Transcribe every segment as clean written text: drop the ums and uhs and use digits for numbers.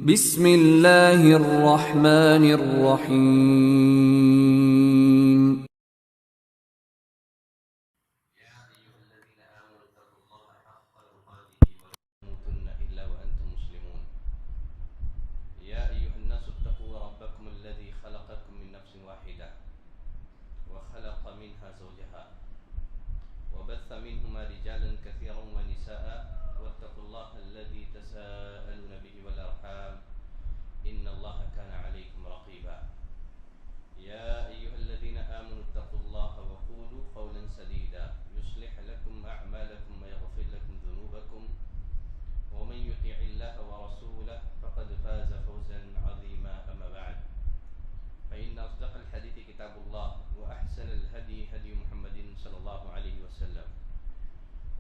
بسم اللہ الرحمن الرحیم تموتن إلا وأنتم مسلمون يا أيها الناس اتقوا ربكم الذي خلقكم من نفس واحدة وخلق منها زوجها وبث منهما رجالا كثيرا ونساء واتقوا الله الذي تساءلون به والأرحام إن الله كان عليكم رقيبا يا أيها الذين آمنوا اتقوا الله وقولوا قولا سديدا يصلح لكم أعمالكم ويغفر لكم ذنوبكم ومن يطع الله ورسوله فقد فاز فوزا عظيما أما بعد فإن أصدق الحديث كتاب الله وأحسن الهدي هدي محمد صلى الله عليه وسلم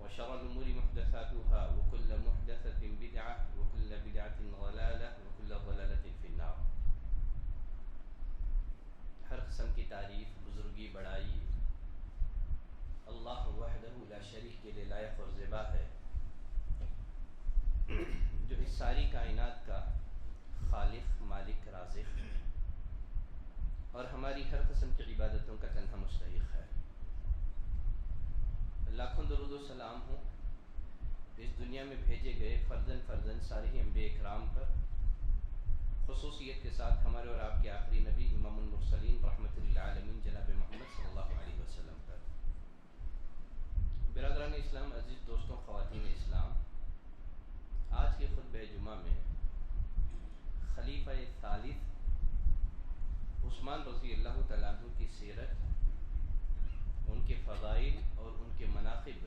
وشر الأمور محدثاتها وكل محدثة بدعة وكل بدعة ضلالة وكل ضلالة في النار. ہر قسم کی تعریف، بزرگی، بڑائی اللہ وحدہ لا شریک کے لیے لائق اور زیبا ہے، جو اس ساری کائنات کا خالق، مالک، رازق اور ہماری ہر قسم کی عبادتوں کا تنہا مستحق ہے. لاکھوں درود و سلام ہوں اس دنیا میں بھیجے گئے فردن سارے ہی انبیاء اکرام پر، خصوصیت کے ساتھ ہمارے اور آپ کے آخری نبی امام المرسلین رحمۃ للعالمین جناب محمد صلی اللہ علیہ وسلم پر. برادران اسلام، عزیز دوستوں، خواتین اسلام، آج کے خطبہ جمعہ میں خلیفہ ثالث عثمان رضی اللہ تعالیٰ عنہ کی سیرت، ان کے فضائل اور ان کے مناقب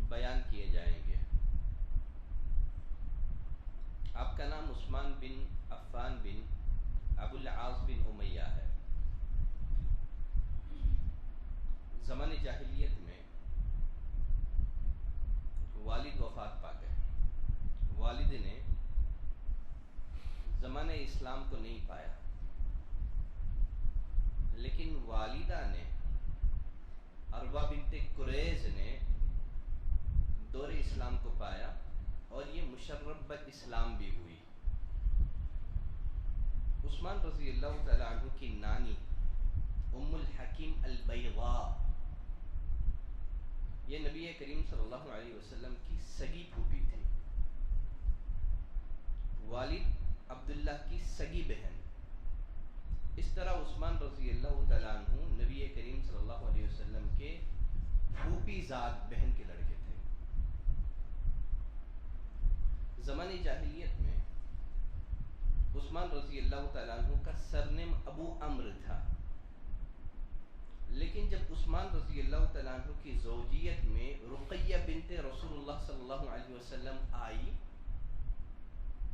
بیان کیے جائیں گے. آپ کا نام عثمان بن عفان بن ابو العاص بن امیہ ہے. زمان جاہلیت میں والد وفات پا گئے. والد نے زمانہ اسلام کو نہیں پایا، لیکن والدہ نے عروہ بنت قریظ نے دور اسلام کو پایا اور یہ مشرف بالاسلام بھی ہوئی. عثمان رضی اللہ تعالیٰ عنہ کی نانی ام الحکیم البیضاء، یہ نبی کریم صلی اللہ علیہ وسلم کی سگی پھوپھی تھی. والد عبداللہ کی سگی بہن. اس طرح عثمان رضی اللہ تعالیٰ عنہ نبی کریم صلی اللہ علیہ وسلم کے پھوپھی ذات بہن کے لڑکے تھے. زمانِ جاہلیت میں عثمان رضی اللہ تعالیٰ عنہ کا سرنیم ابو عمرو تھا، لیکن جب عثمان رضی اللہ تعالیٰ عنہ کی زوجیت میں رقیہ بنت رسول اللہ صلی اللہ علیہ وسلم آئی،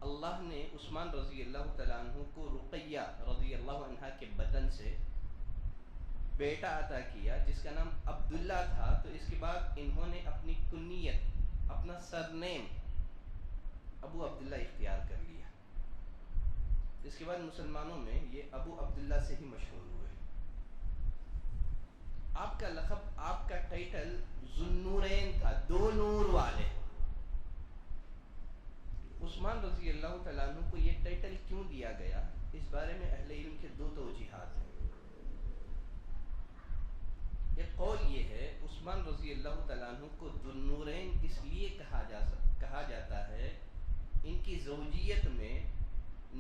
اللہ نے عثمان رضی اللہ تعالیٰ عنہ کو رقیہ رضی اللہ عنہ کے بطن سے بیٹا عطا کیا جس کا نام عبداللہ تھا. تو اس کے بعد انہوں نے اپنی کنیت، اپنا سرنیم ابو عبداللہ اختیار کر لیا. اس کے بعد مسلمانوں میں یہ ابو عبداللہ سے ہی مشہور ہوئے. آپ کا لقب، آپ کا ٹائٹل ذوالنورین تھا، دو نور والے. عثمان رضی اللہ تعالیٰ عنہ کو یہ ٹائٹل کیوں دیا گیا، اس بارے میں اہل علم کے دو توجیحات ہیں. ایک قول یہ ہے عثمان رضی اللہ تعالیٰ عنہ کو ذوالنورین اس لیے کہا جاتا ہے، ان کی زوجیت میں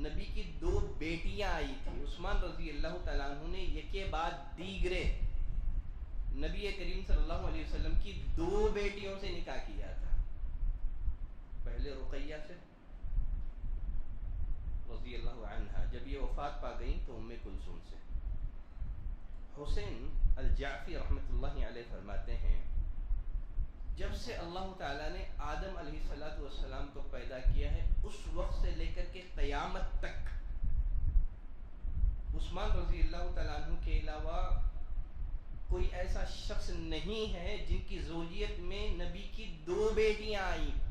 نبی کی دو بیٹیاں آئی تھیں. عثمان رضی اللہ تعالیٰ عنہ نے یکے بعد دیگرے نبی کریم صلی اللہ علیہ وسلم کی دو بیٹیوں سے نکاح کیا تھا. پہلے رقیہ سے رضی اللہ عنہا، جب یہ وفات پا گئیں تو ام کلثوم سے. حسین الجعفی رحمۃ اللہ علیہ فرماتے ہیں، جب سے اللہ تعالیٰ نے آدم علیہ السلام کو پیدا کیا ہے، اس وقت سے لے کر کے قیامت تک عثمان رضی اللہ تعالیٰ عنہ کے علاوہ کوئی ایسا شخص نہیں ہے جن کی زوجیت میں نبی کی دو بیٹیاں آئیں.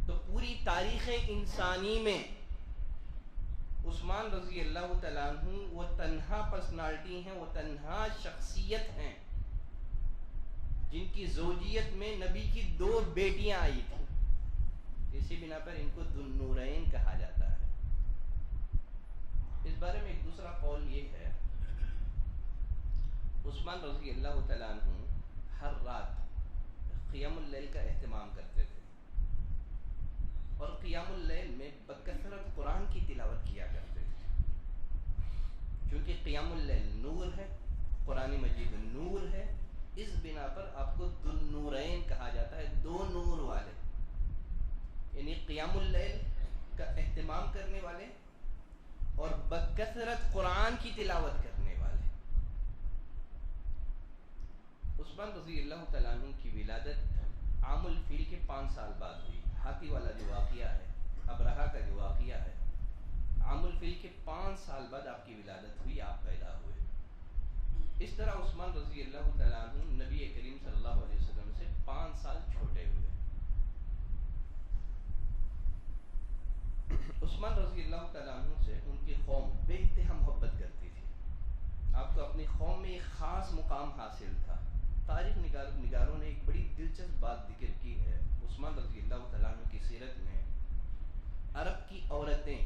تو پوری تاریخ انسانی میں عثمان رضی اللہ تعالیٰ عنہ وہ تنہا پرسنالٹی ہیں، وہ تنہا شخصیت ہیں جن کی زوجیت میں نبی کی دو بیٹیاں آئی تھیں. اسی بنا پر ان کو ذو النورین کہا جاتا ہے۔ اس بارے میں ایک دوسرا قول یہ ہے، عثمان رضی اللہ تعالیٰ عنہ ہر رات قیام اللیل کا اہتمام کرتے تھے، اور قیام اللیل میں بکثرت قرآن کی تلاوت کیا کرتے تھے، کیونکہ قیام اللیل نور ہے، قرآن مجید نور ہے، اس بنا پر آپ کو ذو النورین کہا جاتا ہے، دو نور والے، یعنی قیام اللیل کا اہتمام کرنے والے اور بکثرت قرآن کی تلاوت کرنے والے۔ عثمان رضی اللہ تعالیٰ عنہ کی ولادت عام الفیل کے 5 سال بعد ہوئی۔ ہاتھی والا جو واقعہ ہے، ابرہہ کا جو واقعہ ہے، عام الفیل کے 5 سال بعد آپ کی ولادت ہوئی، آپ پیدا ہوئے۔ اس طرح عثمان رضی اللہ تعالیٰ عنہ نبی کریم صلی اللہ علیہ وسلم سے 5 سال چھوٹے ہوئے۔ عثمان رضی اللہ تعالیٰ عنہ سے ان کی قوم بے انتہا محبت کرتی تھی، آپ کو اپنی قوم میں ایک خاص مقام حاصل تھا۔ تاریخ نگاروں نے ایک بڑی دلچسپ بات ذکر کی ہے عثمان رضی اللہ تعالیٰ عنہ کی سیرت میں۔ عرب کی عورتیں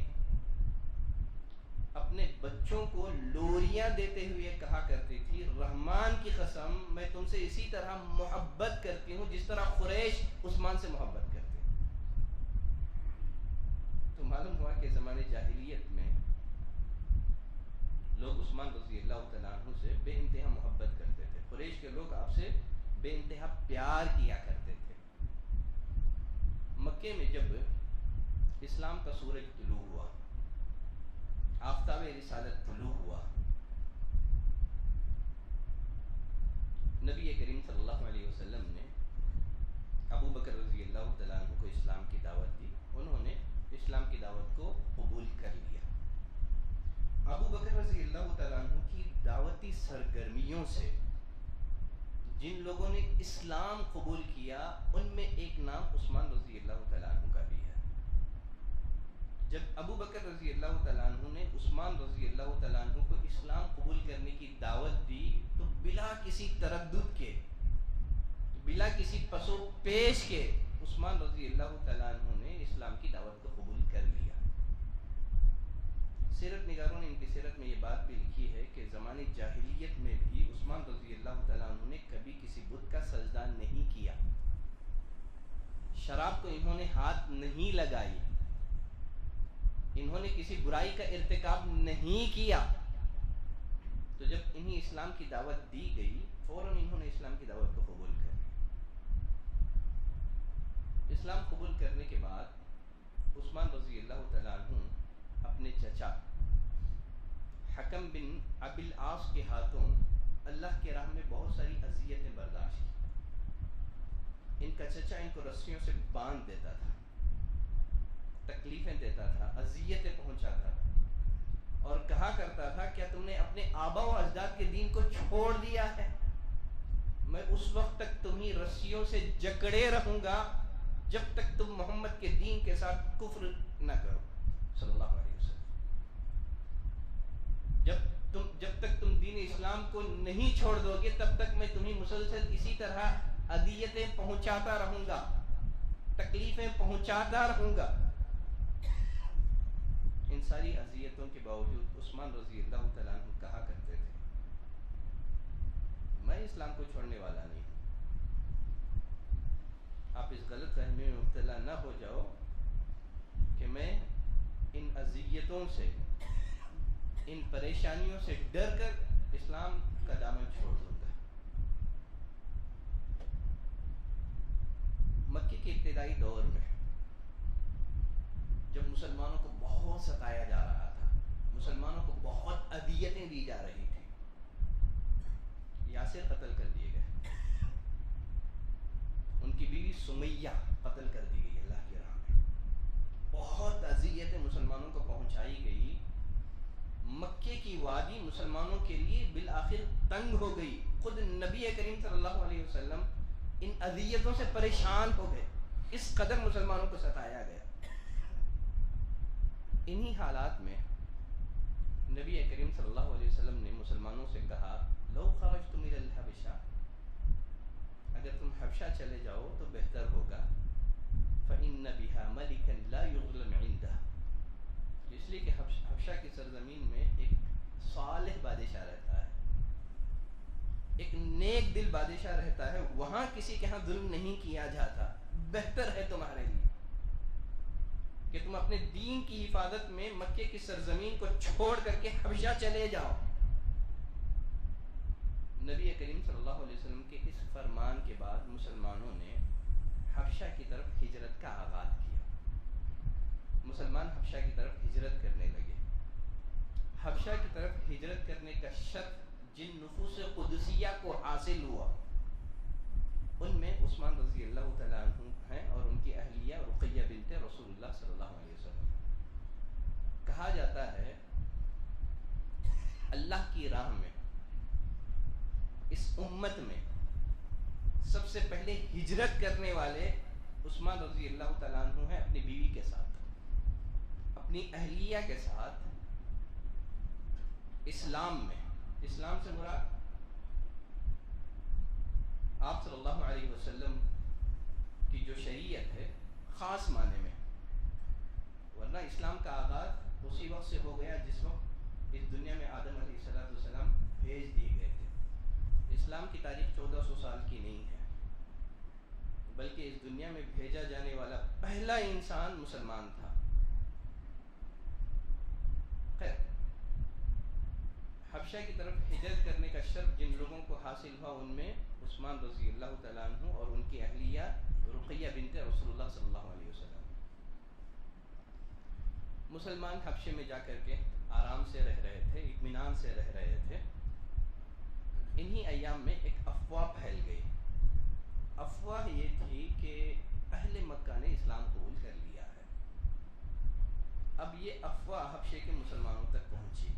اپنے بچوں کو لوریاں دیتے ہوئے کہا کرتی تھی، رحمان کی قسم میں تم سے اسی طرح محبت کرتی ہوں جس طرح قریش عثمان سے محبت کرتے۔ تو معلوم ہوا کہ زمانے جاہلیت میں لوگ عثمان رضی اللہ تعالیٰ عنہ سے بے انتہا محبت کرتے تھے، قریش کے لوگ آپ سے بے انتہا پیار کیا کرتے تھے۔ مکے میں جب اسلام کا سورج طلوع ہوا، آفتاب رسالت طلوع ہوا، نبی کریم صلی اللہ علیہ وسلم نے ابو بکر رضی اللہ تعالیٰ عنہ کو اسلام کی دعوت دی، انہوں نے اسلام کی دعوت کو قبول کر لیا۔ ابو بکر رضی اللہ تعالیٰ عنہ کی دعوتی سرگرمیوں سے جن لوگوں نے اسلام قبول کیا ان میں ایک نام عثمان رضی اللہ تعالیٰ عنہ کا بھی ہے۔ جب ابو بکر رضی اللہ تعالیٰ عنہ نے عثمان رضی اللہ تعالیٰ عنہ کو اسلام قبول کرنے کی دعوت دی تو بلا کسی تردد کے، بلا کسی پس و پیش کے عثمان رضی اللہ تعالیٰ عنہ نے اسلام کی دعوت کو قبول کر لیا۔ سیرت نگاروں نے ان کی سیرت میں یہ بات بھی لکھی ہے کہ زمانے جاہلیت میں بھی عثمان رضی اللہ تعالیٰ عنہ نے کبھی کسی بت کا سجدہ نہیں کیا، شراب کو انہوں نے ہاتھ نہیں لگائی، انہوں نے کسی برائی کا ارتکاب نہیں کیا۔ تو جب انہیں اسلام کی دعوت دی گئی فوراً انہوں نے اسلام کی دعوت کو قبول کر لیا۔ اسلام قبول کرنے کے بعد عثمان رضی اللہ تعالیٰ عنہ اپنے چچا حکم بن ابی العاص کے ہاتھوں اللہ کے راہ میں بہت ساری اذیتیں برداشت کی۔ ان کا چچا ان کو رسیوں سے باندھ دیتا تھا، تکلیفیں دیتا تھا، اذیتیں پہنچاتا تھا، اور کہا کرتا تھا کیا تم نے اپنے آبا و اجداد کے دین کو چھوڑ دیا ہے؟ میں اس وقت تک تمہیں رسیوں سے جکڑے رہوں گا جب تک تم محمد کے دین کے ساتھ کفر نہ کرو صلی اللہ علیہ وسلم۔ جب تک تم دین اسلام کو نہیں چھوڑ دو گے تب تک میں تمہیں مسلسل اسی طرح اذیتیں پہنچاتا رہوں گا، تکلیفیں پہنچاتا رہوں گا۔ ان ساری اذیتوں کے باوجود عثمان رضی اللہ تعالیٰ عنہ کہا کرتے تھے میں اسلام کو چھوڑنے والا نہیں ہوں۔ آپ اس غلط فہمی میں مبتلا نہ ہو جاؤ کہ میں ان اذیتوں سے، ان پریشانیوں سے ڈر کر اسلام کا دامن چھوڑ دوں گا۔ مکے کے ابتدائی دور میں جب مسلمانوں کو بہت ستایا جا رہا تھا، مسلمانوں کو بہت اذیتیں دی جا رہی تھی، یاسر قتل کر دیے گئے، ان کی بیوی سمیہ قتل کر دی گئی اللہ کی راہ میں، بہت اذیتیں مسلمانوں کو پہنچائی گئی۔ مکے کی وادی مسلمانوں کے لیے بالآخر تنگ ہو گئی، خود نبی کریم صلی اللہ علیہ وسلم ان اذیتوں سے پریشان ہو گئے، اس قدر مسلمانوں کو ستایا گیا۔ انہی حالات میں نبی کریم صلی اللہ علیہ وسلم نے مسلمانوں سے کہا لو خرجتم الی الحبشہ، اگر تم حبشہ چلے جاؤ تو بہتر ہوگا، فإن بها ملكا لا يظلم عنده، اس لیے کہ حبشہ کی سرزمین میں ایک صالح بادشاہ رہتا ہے، ایک نیک دل بادشاہ رہتا ہے، وہاں کسی کے ہاں ظلم نہیں کیا جاتا۔ بہتر ہے تمہارے لیے کہ تم اپنے دین کی حفاظت میں مکے کی سرزمین کو چھوڑ کر کے حبشہ چلے جاؤ۔ نبی کریم صلی اللہ علیہ وسلم کے اس فرمان کے بعد مسلمانوں نے حبشہ کی طرف ہجرت کا آغاز کیا۔ مسلمان حبشہ کی طرف ہجرت کرنے لگے۔ حبشہ کی طرف ہجرت کرنے کا شرط جن نفوس قدسیہ کو حاصل ہوا ان میں عثمان رضی اللہ تعالیٰ عنہ ہیں اور ان کی اہلیہ رقیہ بنت رسول اللہ صلی اللہ علیہ وسلم۔ کہا جاتا ہے اللہ کی راہ میں اس امت میں سب سے پہلے ہجرت کرنے والے عثمان رضی اللہ تعالیٰ عنہ ہیں، اپنی بیوی کے ساتھ، اپنی اہلیہ کے ساتھ اسلام میں۔ اسلام سے مراد آپ صلی اللہ علیہ وسلم کی جو شریعت ہے خاص معنی میں، ورنہ اسلام کا آغاز اسی وقت سے ہو گیا جس وقت اس دنیا میں آدم علیہ السلام بھیج دیے گئے تھے۔ اسلام کی تاریخ 1400 سال کی نہیں ہے، بلکہ اس دنیا میں بھیجا جانے والا پہلا انسان مسلمان تھا۔ خیر، حبشہ کی طرف ہجرت کرنے کا شرط جن لوگوں کو حاصل ہوا ان میں عثمان رضی اللہ تعالیٰ عنہ اور ان کی اہلیہ رقیہ بنت رسول اللہ صلی اللہ علیہ وسلم۔ مسلمان حبشے میں جا کر کے آرام سے رہ رہے تھے، اطمینان سے رہ رہے تھے۔ انہی ایام میں ایک افواہ پھیل گئی۔ افواہ یہ تھی کہ اہل مکہ نے اسلام قبول کر لیا ہے۔ اب یہ افواہ حبشے کے مسلمانوں تک پہنچی۔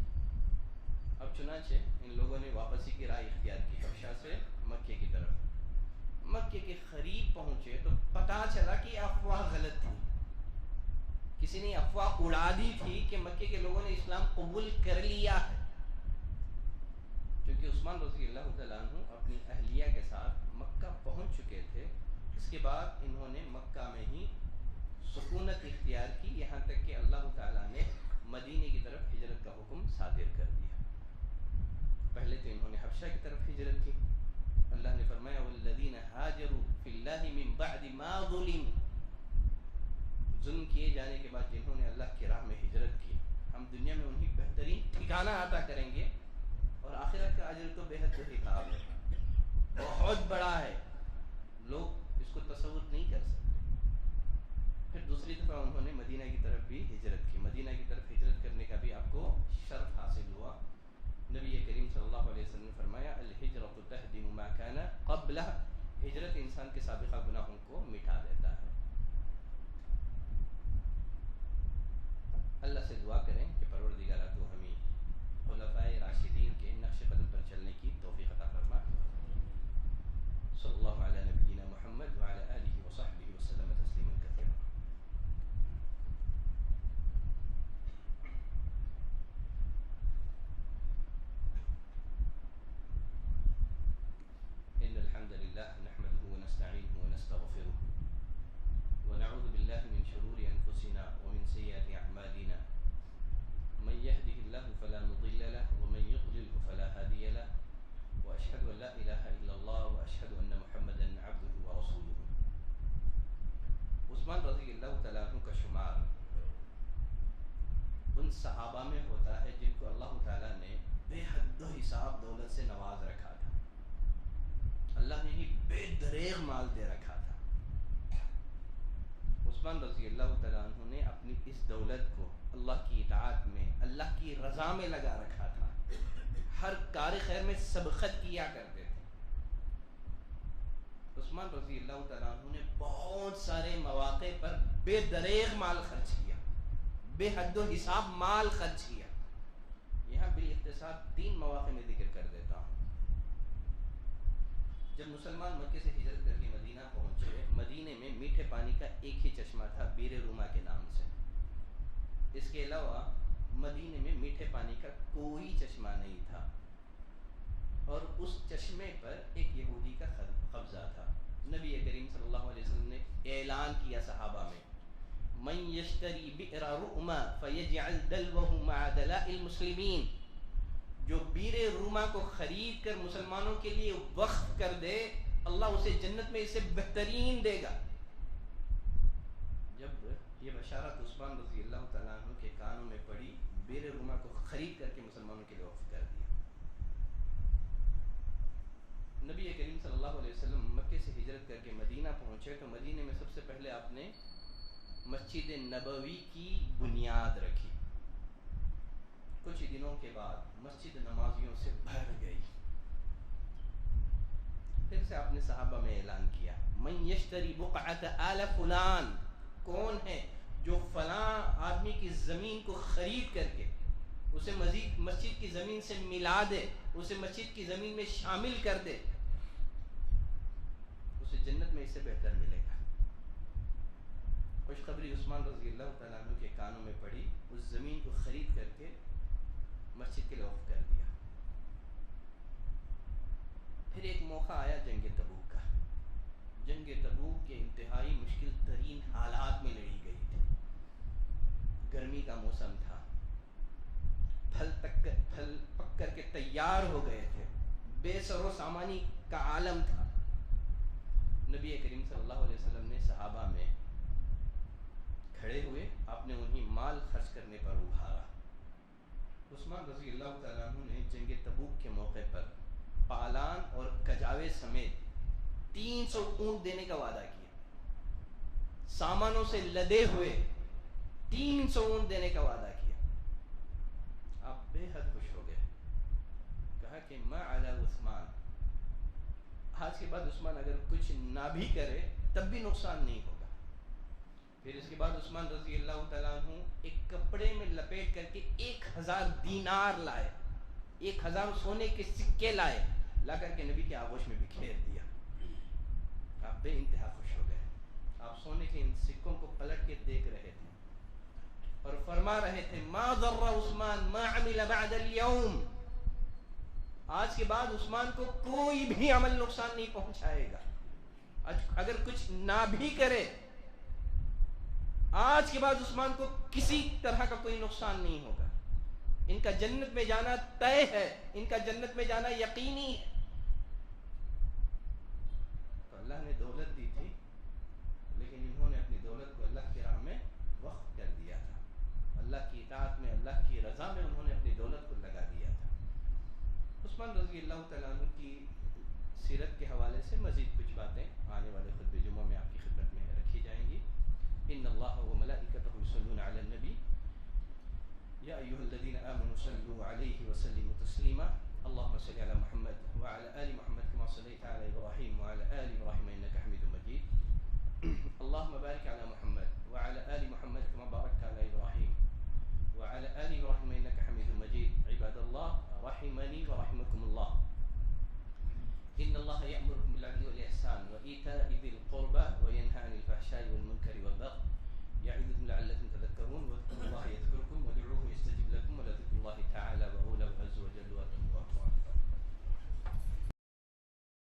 اب چنانچہ ان لوگوں نے واپسی کی رائے اختیار کی حبشہ سے مکے کی طرف۔ مکے کے قریب پہنچے تو پتہ چلا کہ افواہ غلط تھی۔ کسی نے افواہ اڑا دی تھی کہ مکے کے لوگوں نے اسلام قبول کر لیا ہے، کیونکہ عثمان رضی اللہ تعالیٰ عنہ اپنی اہلیہ کے ساتھ مکہ پہنچ چکے تھے۔ اس کے بعد انہوں نے مکہ میں ہی سکونت اختیار کی، یہاں تک کہ اللہ تعالیٰ نے مدینے کی طرف ہجرت کا حکم صادر کر دیا۔ پہلے تو انہوں نے حبشہ کی طرف ہجرت کی۔ اللہ نے فرمایا والذین ہاجروا فی اللہ من بعد ما ظلموا، ظلم کیے جانے کے بعد جنہوں نے اللہ کی راہ میں ہجرت کی، ہم دنیا میں انہیں بہترین ٹھکانہ عطا کریں گے، اور آخرت کا اجر تو بے حد حساب ہے، بہت بڑا ہے، لوگ اس کو تصور نہیں کر سکتے۔ پھر دوسری دفعہ انہوں نے مدینہ کی طرف بھی ہجرت کی۔ مدینہ کی طرف ہجرت کرنے کا بھی آپ کو شرف حاصل ہوا۔ نبی کریم صلی اللہ علیہ وسلم نے فرمایا الہجرۃ تہدم ما کان قبلها، ہجرت انسان کے سابقہ گناہوں کو مٹا دیتا ہے۔ اللہ سے دعا کریں کہ پروردگار تو ہمیں خلفائے راشدین کے نقش قدم پر چلنے کی توفیق عطا فرما۔ صلی اللہ علی نبینا محمد وعلی آلہ وصحبہ وسلم تسلیما کثیرا۔ إن الحمد لله نحمده ونستعينه ونستغفره ونعوذ بالله من شرور أنفسنا ومن سيئات أعمالنا، من يهده الله فلا مضل له ومن يضلله فلا هادي له، وأشهد أن لا إله إلا الله وأشهد أن محمدا عبده ورسوله۔ عثمان رضی اللہ تعالیٰ عنہ کا شمار ان صحابہ میں ہوتا ہے جن کو اللہ تعالیٰ نے بے حد و حساب دولت سے نواز رکھا تھا، اللہ نے ہی بے دریغ مال دے رکھا تھا۔ عثمان رضی اللہ تعالیٰ عنہ نے اپنی اس دولت کو اللہ کی اطاعت میں، اللہ کی رضا میں لگا رکھا تھا، ہر کار خیر میں سبقت کیا کرتے تھے۔ عثمان رضی اللہ تعالیٰ عنہ نے بہت سارے مواقع پر بے دریغ مال خرچ کیا، بے حد و حساب مال خرچ کیا۔ یہاں بالاختصار 3 مواقع میں ذکر کر دیتا ہوں۔ جب مسلمان مکے سے ہجرت کر کے مدینہ پہنچے، مدینے میں میٹھے پانی کا ایک ہی چشمہ تھا بیر روما کے نام سے۔ اس کے علاوہ مدینے میں میٹھے پانی کا کوئی چشمہ نہیں تھا، اور اس چشمے پر ایک یہودی کا قبضہ تھا۔ نبی کریم صلی اللہ علیہ وسلم نے اعلان کیا صحابہ میں، من یشتری بئر رؤما فیجعل دلوہ مع دلاء المسلمین، جو بیر روما کو خرید کر مسلمانوں کے لیے وقف کر دے اللہ اسے جنت میں اسے بہترین دے گا۔ جب یہ بشارت عثمان رضی اللہ تعالیٰ عنہ کے کانوں میں پڑی، بیر روما کو خرید کر کے مسلمانوں کے لیے وقف کر دیا۔ نبی کریم صلی اللہ علیہ وسلم مکے سے ہجرت کر کے مدینہ پہنچے تو مدینہ میں سب سے پہلے آپ نے مسجد نبوی کی بنیاد رکھی۔ کچھ دنوں کے بعد مسجد نمازیوں سے بھر گئی۔ پھر سے آپ نے صحابہ میں اعلان کیا، من یشتری بقعۃ آل فلان، کون ہے جو فلاں آدمی کی زمین کو خرید کر کے اسے مزید مسجد کی زمین سے ملا دے، اسے مسجد کی زمین میں شامل کر دے، اسے جنت میں اس سے بہتر ملے گا۔ خوشخبری عثمان رضی اللہ تعالیٰ عنہ کے کانوں میں پڑی، اس زمین کو خرید کر کے مسجد کے لیے وقف کر دیا۔ پھر ایک موقع آیا جنگ تبوک کا۔ جنگ تبوک کے انتہائی مشکل ترین حالات میں لڑی گئی تھی۔ گرمی کا موسم تھا، پھل پک کر کے تیار ہو گئے تھے، بے سر و سامانی کا عالم تھا۔ نبی کریم صلی اللہ علیہ وسلم نے صحابہ میں کھڑے ہوئے، آپ نے انہیں مال خرچ کرنے پر ابھارا۔ عثمان رضی اللہ تعالیٰ عنہ نے جنگ تبوک کے موقع پر پالان اور کجاوے سمیت 300 اونٹ دینے کا وعدہ کیا، سامانوں سے لدے ہوئے 300 اونٹ دینے کا وعدہ کیا۔ آپ بے حد خوش ہو گئے، کہا کہ ما علی عثمان، آج کے بعد عثمان اگر کچھ نہ بھی کرے تب بھی نقصان نہیں ہوگا۔ پھر اس کے بعد عثمان رضی اللہ تعالیٰ عنہ ایک کپڑے میں لپیٹ کر کے 1000 دینار لائے، 1000 سونے کے سکے لائے، لا کر کے نبی کے آغوش میں بکھیر دیا۔ آپ بے انتہا خوش ہو گئے۔ آپ سونے کے ان سکوں کو پلٹ کے دیکھ رہے تھے اور فرما رہے تھے، ما ضر عثمان ما عمل بعد اليوم، آج کے بعد عثمان کو کوئی بھی عمل نقصان نہیں پہنچائے گا۔ اگر کچھ نہ بھی کرے، آج کے بعد عثمان کو کسی طرح کا کوئی نقصان نہیں ہوگا۔ ان کا جنت میں جانا طے ہے، ان کا جنت میں جانا یقینی ہے۔ تو اللہ نے دولت دی تھی، لیکن انہوں نے اپنی دولت کو اللہ کی راہ میں وقف کر دیا تھا۔ اللہ کی اطاعت میں، اللہ کی رضا میں انہوں نے اپنی دولت کو لگا دیا تھا۔ عثمان رضی اللہ تعالیٰ عنہ کی سیرت کے حوالے سے مزید کچھ باتیں آنے والے خطبہ جمعہ میں آپ کی خدمت میں رکھی جائیں گی۔ ان اللہ وملائکتہ یصلون علی النبی یا ایھا الذین آمنوا صلوا علیہ وسلموا تسلیما اللهم صل علی محمد وعلى آل محمد كما صليت على ابراہیم وعلى آل ابراہیم انك حمید مجید اللهم بارک علی محمد وعلى آل محمد كما بارکت علی ابراہیم وعلى آل ابراہیم انك حمید مجید عباد اللہ رحمنی ورحمکم اللہ ان اللہ یأمرکم بالعدل والإحسان وإیتاء